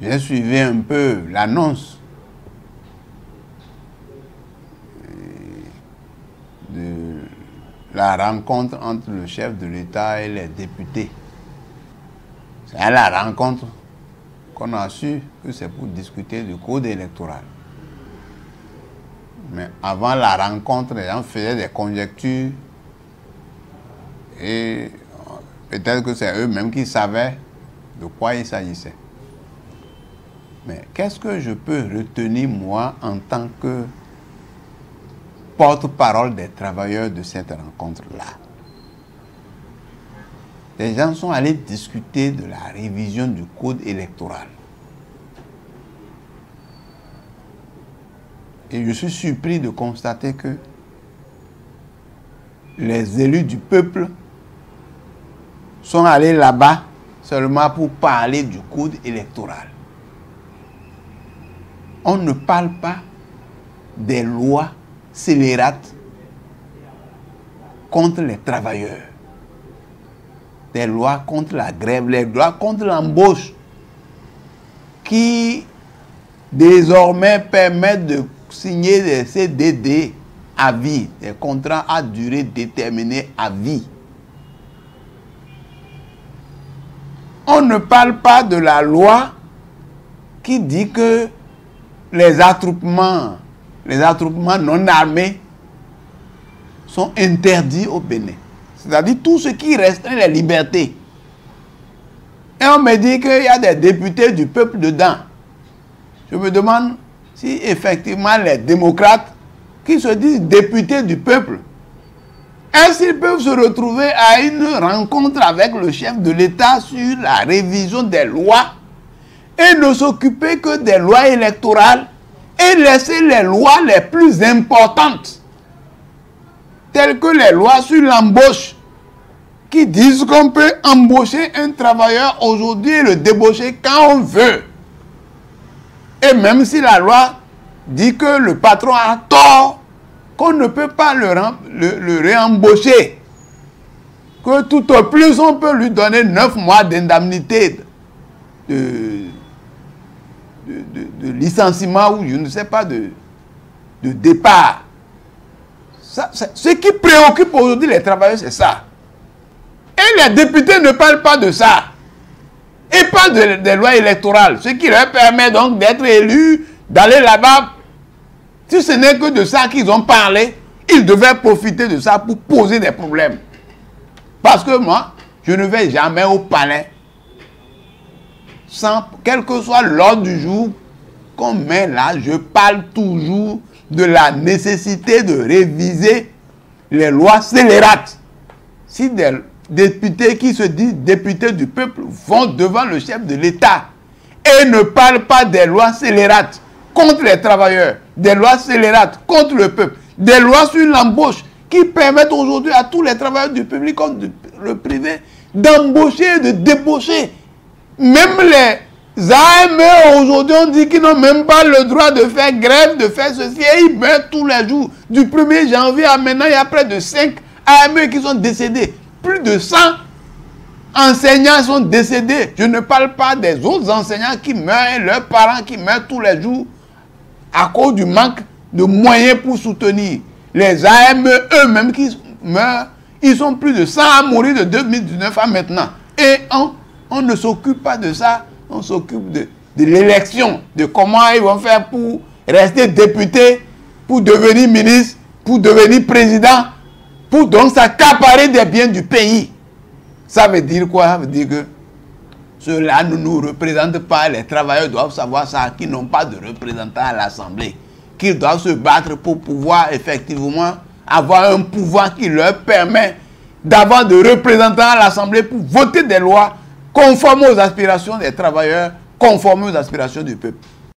j'ai suivi un peu l'annonce de la rencontre entre le chef de l'État et les députés. C'est à la rencontre qu'on a su que c'est pour discuter du code électoral. Mais avant la rencontre, les gens faisaient des conjectures et peut-être que c'est eux-mêmes qui savaient de quoi il s'agissait. Mais qu'est-ce que je peux retenir, moi, en tant que porte-parole des travailleurs de cette rencontre-là? Les gens sont allés discuter de la révision du code électoral. Et je suis surpris de constater que les élus du peuple sont allés là-bas seulement pour parler du code électoral. On ne parle pas des lois scélérates contre les travailleurs, des lois contre la grève, les lois contre l'embauche qui désormais permettent de signer des CDD à vie, des contrats à durée déterminée à vie. On ne parle pas de la loi qui dit que les attroupements non armés sont interdits au Bénin. C'est-à-dire tout ce qui restreint les libertés. Et on me dit qu'il y a des députés du peuple dedans. Je me demande si effectivement les démocrates qui se disent députés du peuple, est-ce qu'ils peuvent se retrouver à une rencontre avec le chef de l'État sur la révision des lois et ne s'occuper que des lois électorales et laisser les lois les plus importantes, telles que les lois sur l'embauche, qui disent qu'on peut embaucher un travailleur aujourd'hui et le débaucher quand on veut. Et même si la loi dit que le patron a tort, qu'on ne peut pas le réembaucher, que tout au plus on peut lui donner 9 mois d'indemnité de licenciement ou je ne sais pas de départ. Ce qui préoccupe aujourd'hui les travailleurs, c'est ça. Et les députés ne parlent pas de ça. Ils parlent des lois électorales, ce qui leur permet donc d'être élus, d'aller là-bas. Si ce n'est que de ça qu'ils ont parlé, ils devaient profiter de ça pour poser des problèmes. Parce que moi, je ne vais jamais au palais sans, quel que soit l'ordre du jour qu'on met là, je parle toujours de la nécessité de réviser les lois scélérates. Si des députés qui se disent députés du peuple vont devant le chef de l'État et ne parlent pas des lois scélérates contre les travailleurs, des lois scélérates contre le peuple, des lois sur l'embauche qui permettent aujourd'hui à tous les travailleurs du public comme le privé d'embaucher et de débaucher. Même les AME aujourd'hui, on dit qu'ils n'ont même pas le droit de faire grève, de faire ceci, et ils meurent tous les jours. Du 1er janvier à maintenant, il y a près de 5 AME qui sont décédés. Plus de 100 enseignants sont décédés. Je ne parle pas des autres enseignants qui meurent et leurs parents qui meurent tous les jours à cause du manque de moyens pour soutenir. Les AME eux-mêmes qui meurent, ils sont plus de 100 à mourir de 2019 à maintenant. Et on ne s'occupe pas de ça. On s'occupe de l'élection, de comment ils vont faire pour rester députés, pour devenir ministre, pour devenir président, pour donc s'accaparer des biens du pays. Ça veut dire quoi? Ça veut dire que cela ne nous représente pas. Les travailleurs doivent savoir ça, qu'ils n'ont pas de représentants à l'Assemblée, qu'ils doivent se battre pour pouvoir effectivement avoir un pouvoir qui leur permet d'avoir de représentants à l'Assemblée pour voter des lois conformes aux aspirations des travailleurs, conformes aux aspirations du peuple.